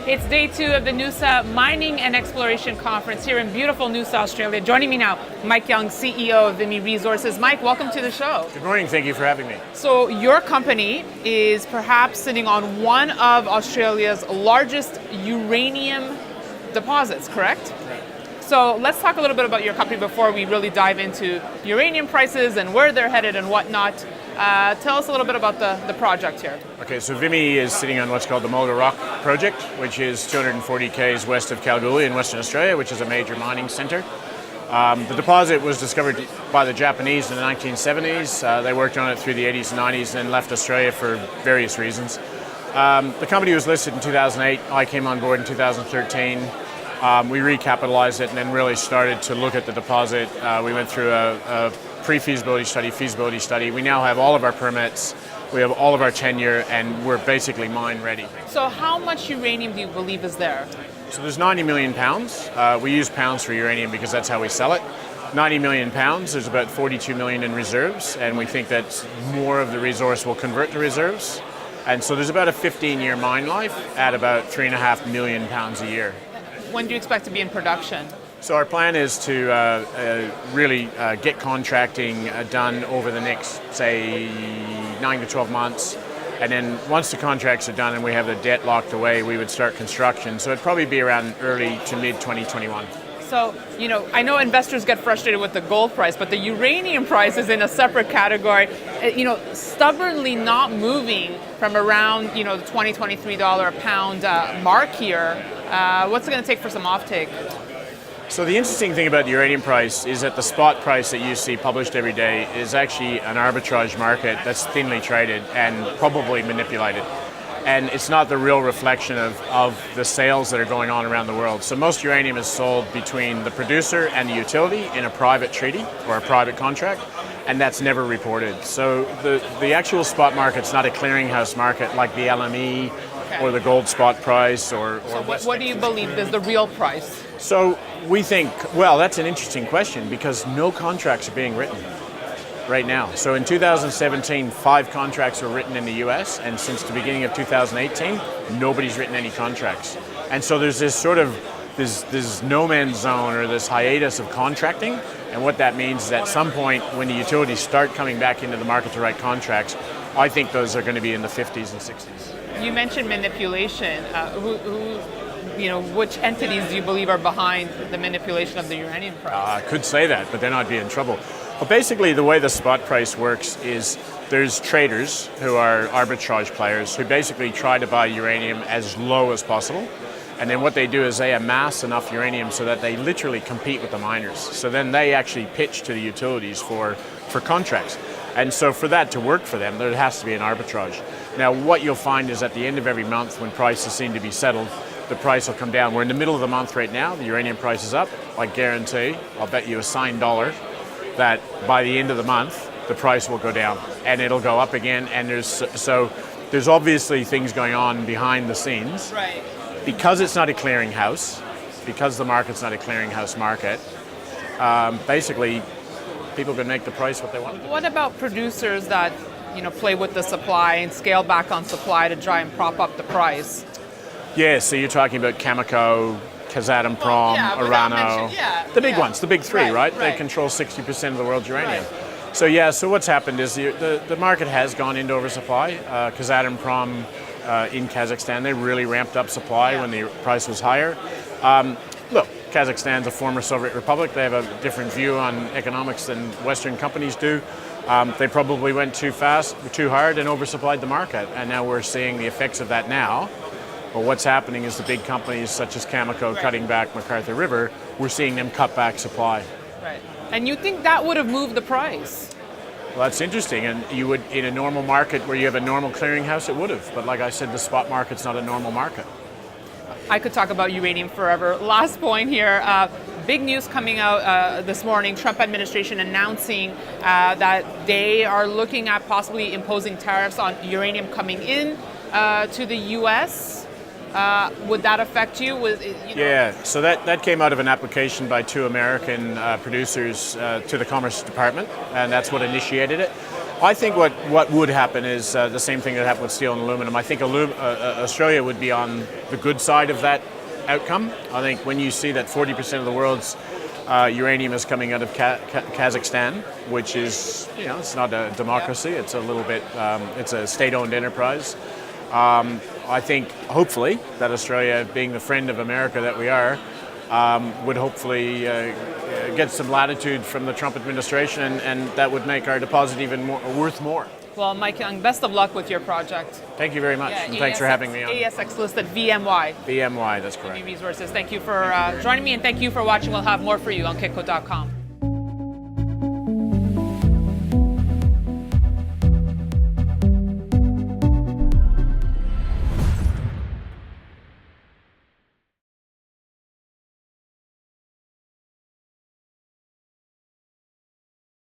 It's day 2 of the Noosa Mining and Exploration Conference here in beautiful Noosa, Australia. Joining me now, Mike Young, CEO of Vimy Resources. Mike, welcome to the show. Good morning, thank you for having me. So your company is perhaps sitting on one of Australia's largest uranium deposits, correct? Right. So let's talk a little bit about your company before we really dive into uranium prices and where they're headed and whatnot. Tell us a little bit about the project here. Okay, so Vimy is sitting on what's called the Mulga Rock project, which is 240 k's west of Kalgoorlie in Western Australia, which is a major mining centre. The deposit was discovered by the Japanese in the 1970s. They worked on it through the 80s and 90s and left Australia for various reasons. The company was listed in 2008. I came on board in 2013. We recapitalized it and then really started to look at the deposit. We went through a pre-feasibility study, feasibility study. We now have all of our permits, we have all of our tenure, and we're basically mine ready. So how much uranium do you believe is there? So there's 90 million pounds. We use pounds for uranium because that's how we sell it. 90 million pounds, there's about 42 million in reserves, and we think that more of the resource will convert to reserves. And so there's about a 15-year mine life at about 3.5 million pounds a year. When do you expect to be in production? So our plan is to really get contracting done over the next, say, 9 to 12 months. And then once the contracts are done and we have the debt locked away, we would start construction. So it'd probably be around early to mid 2021. So, I know investors get frustrated with the gold price, but the uranium price is in a separate category, stubbornly not moving from around, the $20, $23 a pound mark here. What's it going to take for some offtake? So the interesting thing about the uranium price is that the spot price that you see published every day is actually an arbitrage market that's thinly traded and probably manipulated. And it's not the real reflection of the sales that are going on around the world. So most uranium is sold between the producer and the utility in a private treaty or a private contract, and that's never reported. So the actual spot market's not a clearinghouse market like the LME or the gold spot price or so what do you believe is the real price? So we think, well, that's an interesting question because no contracts are being written right now. So in 2017, 5 contracts were written in the US, and since the beginning of 2018, nobody's written any contracts. And so there's this sort of, this no man's zone or this hiatus of contracting, and what that means is at some point when the utilities start coming back into the market to write contracts, I think those are going to be in the 50s and 60s. You mentioned manipulation. Which entities do you believe are behind the manipulation of the uranium price? I could say that, but then I'd be in trouble. But basically the way the spot price works is there's traders who are arbitrage players who basically try to buy uranium as low as possible. And then what they do is they amass enough uranium so that they literally compete with the miners. So then they actually pitch to the utilities for contracts. And so for that to work for them, there has to be an arbitrage. Now what you'll find is at the end of every month when prices seem to be settled, the price will come down. We're in the middle of the month right now, the uranium price is up. I guarantee, I'll bet you a signed dollar, that by the end of the month, the price will go down and it'll go up again. And there's obviously things going on behind the scenes. Right. Because it's not a clearinghouse, because the market's not a clearinghouse market, basically people can make the price what they want. What about producers that play with the supply and scale back on supply to try and prop up the price? Yeah, so you're talking about Cameco, Kazatomprom, Orano, the big ones, the big 3, right? They control 60% of the world's uranium. Right. So what's happened is the market has gone into oversupply. Kazatomprom in Kazakhstan, they really ramped up supply when the price was higher. Look, Kazakhstan's a former Soviet republic. They have a different view on economics than Western companies do. They probably went too fast, too hard, and oversupplied the market. And now we're seeing the effects of that now. But what's happening is the big companies such as Cameco cutting back McArthur River, we're seeing them cut back supply. Right. And you think that would have moved the price? Well, that's interesting. And you would, in a normal market where you have a normal clearinghouse, it would have. But like I said, the spot market's not a normal market. I could talk about uranium forever. Last point here. Big news coming out this morning. Trump administration announcing that they are looking at possibly imposing tariffs on uranium coming in to the U.S. Would that affect you? Yeah, so that came out of an application by 2 American producers to the Commerce Department, and that's what initiated it. I think what would happen is the same thing that happened with steel and aluminum. I think Australia would be on the good side of that outcome. I think when you see that 40% of the world's uranium is coming out of Kazakhstan, which is, it's not a democracy. It's a little bit, it's a state-owned enterprise. I think, hopefully, that Australia, being the friend of America that we are, would hopefully get some latitude from the Trump administration, and that would make our deposit even worth more. Well, Mike Young, best of luck with your project. Thank you very much, and thanks for having me on. ASX listed VMY. VMY, that's correct. Vimy Resources. Thank you for joining me, and thank you for watching. We'll have more for you on Kitco.com.